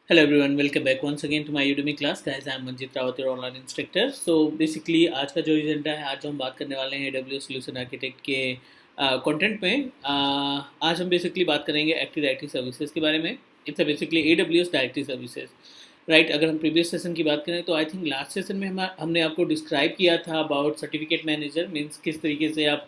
Hello everyone, welcome back once again to my Udemy class. Guys, I am Manjit Rawat, your online instructor. So basically आज का जो agenda है, आज हम बात करने वाले हैं AWS Solution Architect के कंटेंट में। आज हम बेसिकली बात करेंगे एक्टिव डायरेक्टरी सर्विसेज के बारे में। It's basically AWS directory services, right. अगर हम प्रीवियस सेशन की बात करें तो आई थिंक लास्ट सेशन में हमने आपको डिस्क्राइब किया था अबाउट सर्टिफिकेट मैनेजर, मीन्स किस तरीके से आप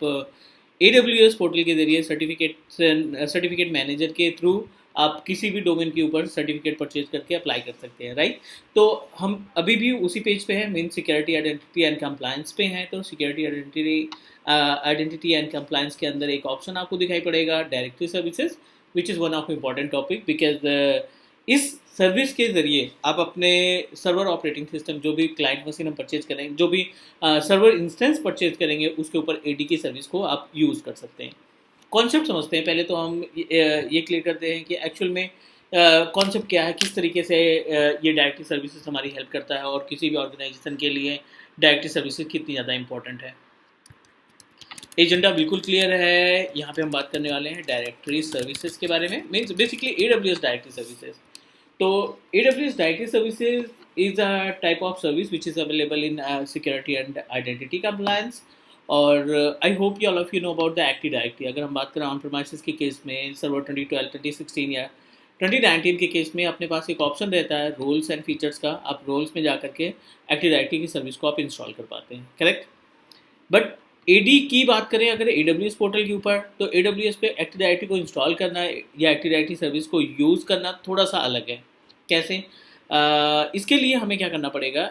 AWS पोर्टल के जरिए सर्टिफिकेट मैनेजर के थ्रू आप किसी भी डोमेन के ऊपर सर्टिफिकेट परचेज करके अप्लाई कर सकते हैं, राइट। तो हम अभी भी उसी पेज पे हैं, mean security identity and compliance पे हैं। तो सिक्योरिटी आइडेंटिटी एंड कंप्लायंस के अंदर एक ऑप्शन आपको दिखाई पड़ेगा directory services, which is one of important topic because इस सर्विस के ज़रिए आप अपने सर्वर ऑपरेटिंग सिस्टम, जो भी क्लाइंट मशीन हम परचेज करेंगे, जो भी सर्वर इंस्टेंस परचेज करेंगे, उसके ऊपर एडी की सर्विस को आप यूज़ कर सकते हैं। कॉन्सेप्ट समझते हैं। पहले तो हम ये क्लियर करते हैं कि एक्चुअल में कॉन्सेप्ट क्या है, किस तरीके से ये डायरेक्टरी सर्विसेज हमारी हेल्प करता है और किसी भी ऑर्गेनाइजेशन के लिए डायरेक्टरी सर्विसेज कितनी ज़्यादा इंपॉर्टेंट है। एजेंडा बिल्कुल क्लियर है। यहाँ पे हम बात करने वाले हैं डायरेक्टरी सर्विसेज के बारे में, means basically AWS directory services. तो AWS directory services is a type of service which is available in security and identity compliance. और I hope you all of you know about the active directory. अगर हम बात करें on premises के केस में, server 2012, 2016 या 2019 के केस में अपने पास एक ऑप्शन रहता है रोल्स एंड फीचर्स का। आप रोल्स में जा करके एक्टिव डायरेक्टरी की सर्विस को आप इंस्टॉल कर पाते हैं, करेक्ट। बट एडी की बात करें अगर AWS पोर्टल के ऊपर, तो AWS पे एक्टिव डायरेक्टरी को इंस्टॉल करना या एक्टिव डायरेक्टरी सर्विस को यूज़ करना थोड़ा सा अलग है। कैसे? इसके लिए हमें क्या करना पड़ेगा,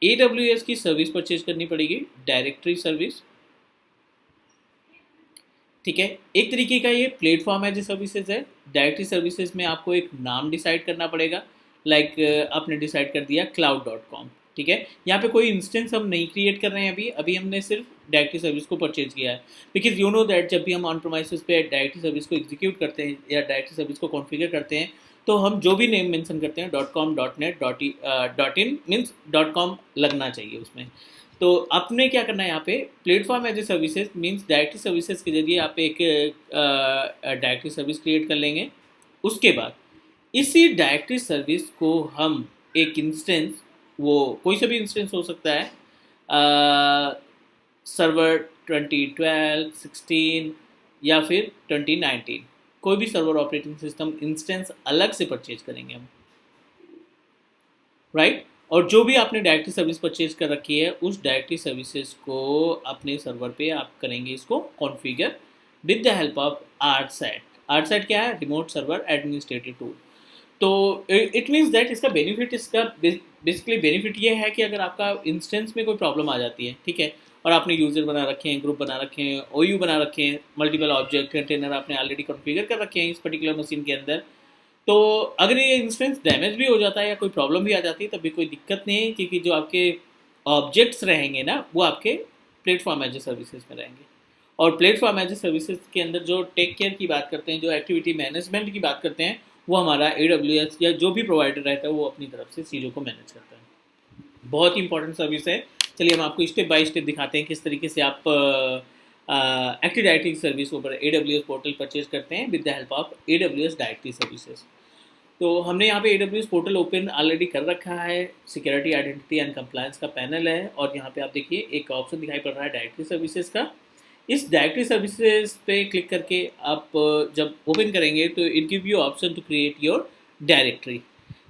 AWS की सर्विस परचेज करनी पड़ेगी, डायरेक्टरी सर्विस, ठीक है। एक तरीके का ये प्लेटफॉर्म है जो सर्विसेज है। डायरेक्टरी सर्विसेज में आपको एक नाम डिसाइड करना पड़ेगा, लाइक आपने डिसाइड कर दिया cloud.com, ठीक है। यहाँ पे कोई इंस्टेंस हम नहीं क्रिएट कर रहे हैं अभी अभी हमने सिर्फ डायरेक्टरी सर्विस को परचेज किया है। बिकॉज यू नो दैट जब भी हम ऑन प्रोमाइसेस पे डायरेक्टरी सर्विस को एग्जीक्यूट करते हैं या डायरेक्टरी सर्विस को कॉन्फ़िगर करते हैं, तो हम जो भी नेम मेंशन करते हैं .com .net .in means .com लगना चाहिए उसमें। तो आपने क्या करना है, यहाँ पे platform as a services means directory services के जरिए आप एक डायरेक्टरी सर्विस क्रिएट कर लेंगे। उसके बाद इसी डायरेक्टरी सर्विस को हम एक इंस्टेंस, वो कोई सा भी इंस्टेंस हो सकता है, सर्वर 2012, 16 या फिर 2019, कोई भी सर्वर ऑपरेटिंग सिस्टम इंस्टेंस अलग से परचेज करेंगे हम, राइट। और जो भी आपने डायरेक्टरी सर्विस परचेज कर रखी है उस डायरेक्टरी सर्विसेज को अपने सर्वर पे आप करेंगे इसको configure with the help of RSAT. RSAT क्या है? Remote server administrative tool. तो इट मीन्स दैट इसका बेनिफिट, इसका बेसिकली बेनिफिट ये है कि अगर आपका इंस्टेंस में कोई प्रॉब्लम आ जाती है, ठीक है, और आपने यूज़र बना रखे हैं, ग्रुप बना रखे हैं, OU बना रखे हैं, मल्टीपल ऑब्जेक्ट कंटेनर आपने ऑलरेडी कॉन्फ़िगर कर रखे हैं इस पर्टिकुलर मशीन के अंदर, तो अगर ये इंस्टेंस डैमेज भी हो जाता है या कोई प्रॉब्लम भी आ जाती है तब भी कोई दिक्कत नहीं है, क्योंकि जो आपके ऑब्जेक्ट्स रहेंगे ना वो आपके प्लेटफॉर्म एज ए सर्विसेज में रहेंगे। और प्लेटफॉर्म एज ए सर्विसेज के अंदर जो टेक केयर की बात करते हैं, जो एक्टिविटी मैनेजमेंट की बात करते हैं, वो हमारा AWS या जो भी प्रोवाइडर रहता है वो अपनी तरफ से चीज़ों को मैनेज करता है। बहुत ही इंपॉर्टेंट सर्विस है। चलिए हम आपको स्टेप बाय स्टेप दिखाते हैं किस तरीके से आप एक्टिव डायरेक्टरी सर्विस ऊपर AWS पोर्टल परचेज करते हैं with the help of AWS directory services. तो हमने यहाँ पे AWS पोर्टल ओपन ऑलरेडी कर रखा है, सिक्योरिटी आइडेंटिटी एंड कंप्लायंस का पैनल है, और यहाँ पे आप देखिए एक ऑप्शन दिखाई पड़ रहा है डायरेक्टरी सर्विसेज का। इस डायरेक्टरी सर्विसेज पे क्लिक करके आप जब ओपन करेंगे तो it give you option to create your directory.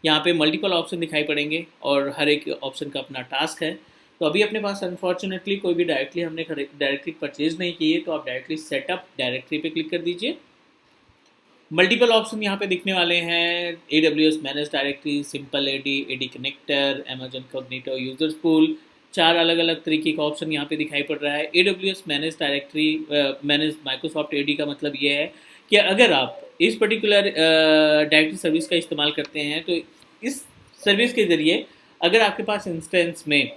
यहाँ पे मल्टीपल ऑप्शन दिखाई पड़ेंगे और हर एक ऑप्शन का अपना टास्क है। तो अभी अपने पास अनफॉर्चुनेटली कोई भी डायरेक्टली हमने डायरेक्टरी परचेज नहीं की है, तो आप डायरेक्टली सेटअप डायरेक्टरी पे क्लिक कर दीजिए। मल्टीपल ऑप्शन यहाँ पे दिखने वाले हैं, AWS manage directory, simple AD connector, Amazon Cognito users pool, 4 अलग अलग तरीके का ऑप्शन यहाँ पे दिखाई पड़ रहा है। AWS manage directory, manage Microsoft AD का मतलब ये है कि अगर आप इस पर्टिकुलर डायरेक्टरी सर्विस का इस्तेमाल करते हैं तो इस सर्विस के ज़रिए अगर आपके पास इंस्टेंस में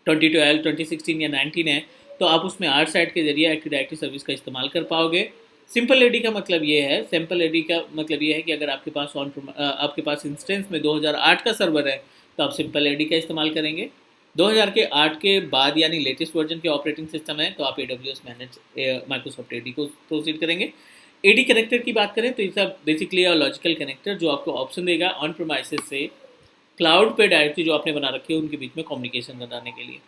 2012, 2016 या 19 है तो आप उसमें आर्टसैट के जरिए एक्टिव डायरेक्टरी सर्विस का इस्तेमाल कर पाओगे। सिंपल एडी का मतलब ये है, सिंपल एडी का मतलब ये है कि अगर आपके पास इंस्टेंस में 2008 का सर्वर है तो आप सिंपल एडी का इस्तेमाल करेंगे। 2008 के बाद यानी लेटेस्ट वर्जन के ऑपरेटिंग सिस्टम है तो आप AWS मैनेज माइक्रोसॉफ्ट एडी को प्रोसीड करेंगे। एडी कनेक्टर की बात करें तो इसका बेसिकली लॉजिकल कनेक्टर जो आपको ऑप्शन देगा ऑन प्रोमाइसेस से क्लाउड पे डायरेक्टली जो आपने बना रखी है उनके बीच में कम्युनिकेशन बनाने के लिए।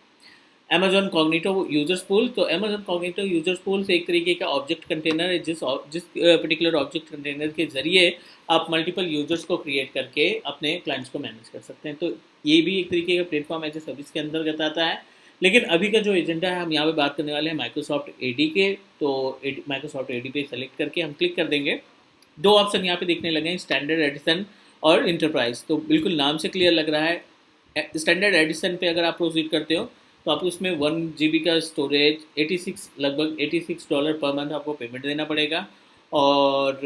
अमेजॉन कॉग्निटो यूजर्स पूल, तो अमेजॉन कॉग्निटो यूजर्स पूल से एक तरीके का ऑब्जेक्ट कंटेनर है जिस पर्टिकुलर ऑब्जेक्ट कंटेनर के जरिए आप मल्टीपल यूजर्स को क्रिएट करके अपने क्लाइंट्स को मैनेज कर सकते हैं। तो ये भी एक तरीके का प्लेटफॉर्म एज ए सर्विस के अंतर्गत आता है। लेकिन अभी का जो एजेंडा है हम यहाँ पे बात करने वाले हैं माइक्रोसॉफ्ट एडी के। तो माइक्रोसॉफ्ट एडी पे सेलेक्ट करके हम क्लिक कर देंगे। दो ऑप्शन यहाँ पे देखने लगे हैं, स्टैंडर्ड एडिशन और इंटरप्राइज। तो बिल्कुल नाम से क्लियर लग रहा है। स्टैंडर्ड एडिशन पे अगर आप प्रोसीड करते हो तो आपको उसमें 1 GB का स्टोरेज, 86 लगभग $86 पर मंथ आपको पेमेंट देना पड़ेगा। और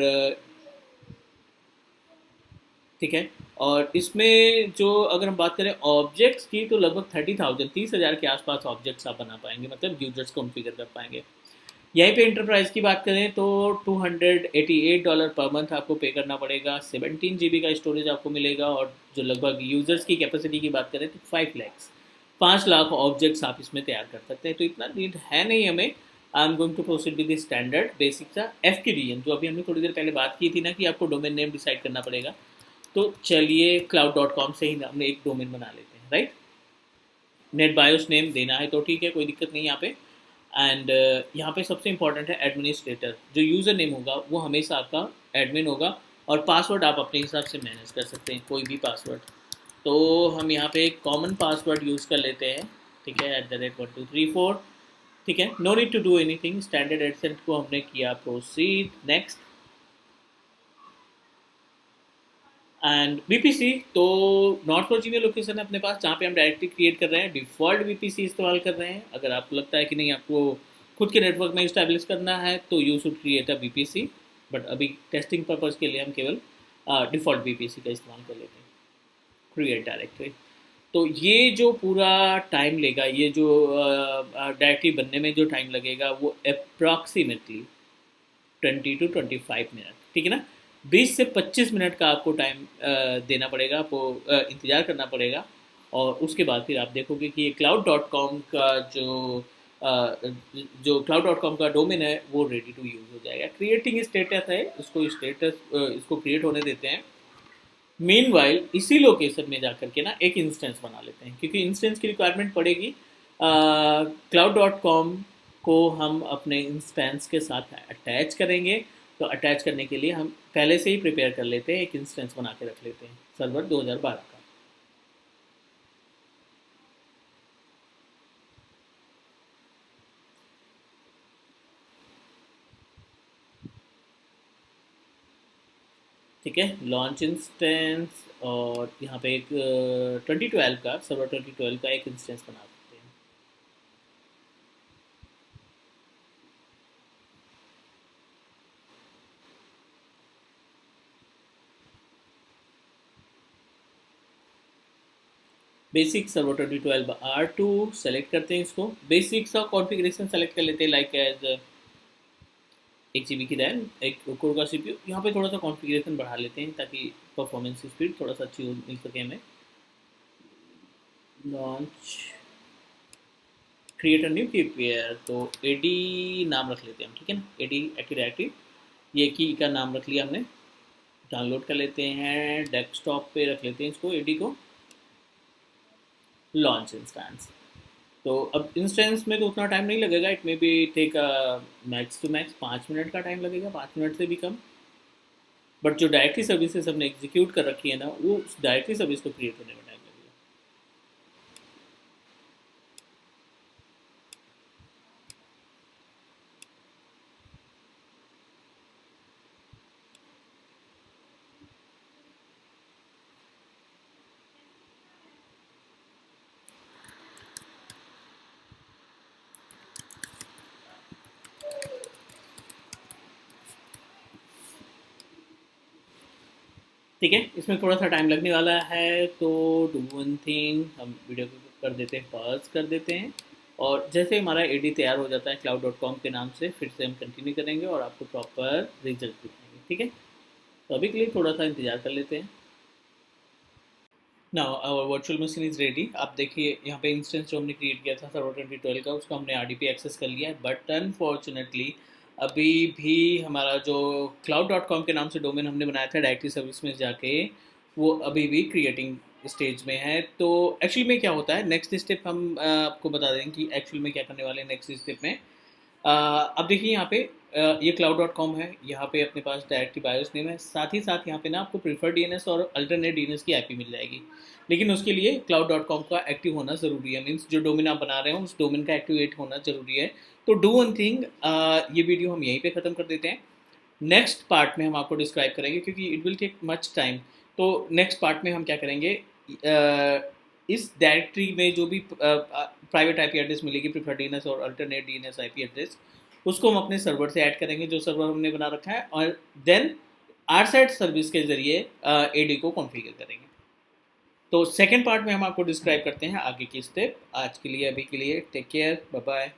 ठीक है, और इसमें जो अगर हम बात करें ऑब्जेक्ट्स की तो लगभग 30,000 के आसपास ऑब्जेक्ट्स आप बना पाएंगे, मतलब यूजर्स कॉन्फ़िगर कर पाएंगे। यहीं पे इंटरप्राइज की बात करें तो $288 पर मंथ आपको पे करना पड़ेगा। 17 GB का स्टोरेज आपको मिलेगा और जो लगभग यूजर्स की कैपेसिटी की बात करें तो 5 लाख ऑब्जेक्ट्स आप इसमें तैयार कर सकते हैं। तो इतना नीड है नहीं हमें। I am going to proceed with the standard basic सा FKDN, जो अभी हमने थोड़ी देर पहले बात की थी ना कि आपको डोमेन नेम डिसाइड करना पड़ेगा। तो चलिए cloud.com से ही हमने एक डोमेन बना लेते हैं, राइट। नेट बायोस नेम देना है तो ठीक है, कोई दिक्कत नहीं यहाँ पे। एंड यहाँ पे सबसे इंपॉर्टेंट है एडमिनिस्ट्रेटर। जो यूज़र नेम होगा वो हमेशा आपका एडमिन होगा और पासवर्ड आप अपने हिसाब से मैनेज कर सकते हैं, कोई भी पासवर्ड। तो हम यहाँ पे एक कॉमन पासवर्ड यूज़ कर लेते हैं, ठीक है, @1234। ठीक है, no need to do anything. Standard edition को हमने किया प्रोसीड, नेक्स्ट। एंड VPC तो नॉट वर्जीनिया लोकेशन है अपने पास जहाँ पे हम डायरेक्टली क्रिएट कर रहे हैं, डिफ़ॉल्ट VPC इस्तेमाल कर रहे हैं। अगर आपको लगता है कि नहीं आपको खुद के नेटवर्क में इस्टेब्लिश करना है तो you should create a VPC, but अभी टेस्टिंग पर्पज़ के लिए हम केवल डिफ़ॉल्ट VPC का इस्तेमाल कर लेते हैं, क्रिएट डायरेक्टरी। तो ये जो पूरा टाइम लेगा, ये जो डायरेक्टरी बनने में जो टाइम लगेगा वो अप्रॉक्सीमेटली 20 to 25 मिनट, ठीक है ना। 20 से 25 मिनट का आपको टाइम देना पड़ेगा, आपको इंतज़ार करना पड़ेगा। और उसके बाद फिर आप देखोगे कि ये cloud.com का जो cloud.com का डोमेन है वो रेडी टू यूज़ हो जाएगा। क्रिएटिंग स्टेटस है, इसको क्रिएट होने देते हैं। मीनवाइल इसी लोकेशन में जाकर के ना एक इंस्टेंस बना लेते हैं, क्योंकि इंस्टेंस की रिक्वायरमेंट पड़ेगी। cloud.com को हम अपने इंस्टेंस के साथ अटैच करेंगे। तो अटैच करने के लिए हम पहले से ही प्रिपेयर कर लेते हैं, एक इंस्टेंस बना के रख लेते हैं सर्वर 2012 का। ठीक है, लॉन्च इंस्टेंस। और यहाँ पे एक 2012 का सर्वर 2012 का एक इंस्टेंस बना सकते हैं। बेसिक सर्वर 2012 R2 सेलेक्ट करते हैं, इसको बेसिक सा कॉन्फ़िगरेशन सेलेक्ट कर लेते हैं, लाइक एज 1 GB की रैम, एक कोर का CPU। यहाँ पे थोड़ा सा कॉन्फ़िगरेशन बढ़ा लेते हैं ताकि परफॉर्मेंस स्पीड थोड़ा सा अच्छी मिल सके हमें। लॉन्च, क्रिएट अ न्यू की पेयर, तो AD नाम रख लेते हैं हम, ठीक है ना, AD एक्टिव डायरेक्टरी, ये की का नाम रख लिया हमने। डाउनलोड कर लेते हैं, डेस्कटॉप पे रख लेते हैं इसको AD को। लॉन्च इंस्टेंस, तो अब इंस्टेंस में तो उतना टाइम नहीं लगेगा, it may be take max to max 5 minute का टाइम लगेगा, 5 मिनट से भी कम। बट जो डायरेक्टरी सर्विसेज हमने एग्जीक्यूट कर रखी है ना, वो उस डायरेक्टरी सर्विस को क्रिएट होने में टाइम लगेगा। ठीक है, इसमें थोड़ा सा टाइम लगने वाला है, तो डू वन थिंग, हम वीडियो को कर देते हैं, पॉज कर देते हैं। और जैसे हमारा AD तैयार हो जाता है cloud.com के नाम से, फिर से हम कंटिन्यू करेंगे और आपको प्रॉपर रिजल्ट दिखाएंगे, ठीक है। तो अभी के लिए थोड़ा सा इंतजार कर लेते हैं। Now our virtual machine is ready. आप देखिए यहाँ पे इंस्टेंस जो हमने क्रिएट किया था सर्वर 2012 का, उसको हमने RDP एक्सेस कर लिया है, बट अनफॉर्चुनेटली अभी भी हमारा जो cloud.com के नाम से डोमेन हमने बनाया था डायरेक्टरी सर्विस में जाके, वो अभी भी क्रिएटिंग स्टेज में है। तो एक्चुअली में क्या होता है, नेक्स्ट स्टेप हम आपको बता दें कि एक्चुअल में क्या करने वाले हैं नेक्स्ट स्टेप में। अब देखिए यहाँ पे ये cloud.com है, यहाँ पे अपने पास डायरेक्टरी बायोस नेम है, साथ ही साथ यहाँ पे ना आपको प्रीफर्ड डीएनएस और अल्टरनेट डीएनएस की आईपी मिल जाएगी। लेकिन उसके लिए cloud.com का एक्टिव होना ज़रूरी है, मीन्स जो डोमेन आप बना रहे हो उस डोमेन का एक्टिवेट होना ज़रूरी है। तो डू वन थिंग, ये वीडियो हम यहीं पे ख़त्म कर देते हैं। नेक्स्ट पार्ट में हम आपको डिस्क्राइब करेंगे, क्योंकि it will take much time. तो नेक्स्ट पार्ट में हम क्या करेंगे, इस डायरेक्टरी में जो भी प्राइवेट आईपी एड्रेस मिलेगी, प्रीफर्ड डीएनएस और अल्टरनेट डीएनएस आईपी एड्रेस, उसको हम अपने सर्वर से ऐड करेंगे, जो सर्वर हमने बना रखा है, और देन आरसेट सर्विस के जरिए एडी को कॉन्फ़िगर करेंगे। तो सेकेंड पार्ट में हम आपको डिस्क्राइब करते हैं आगे की स्टेप। आज के लिए, अभी के लिए टेक केयर, बाय बाय।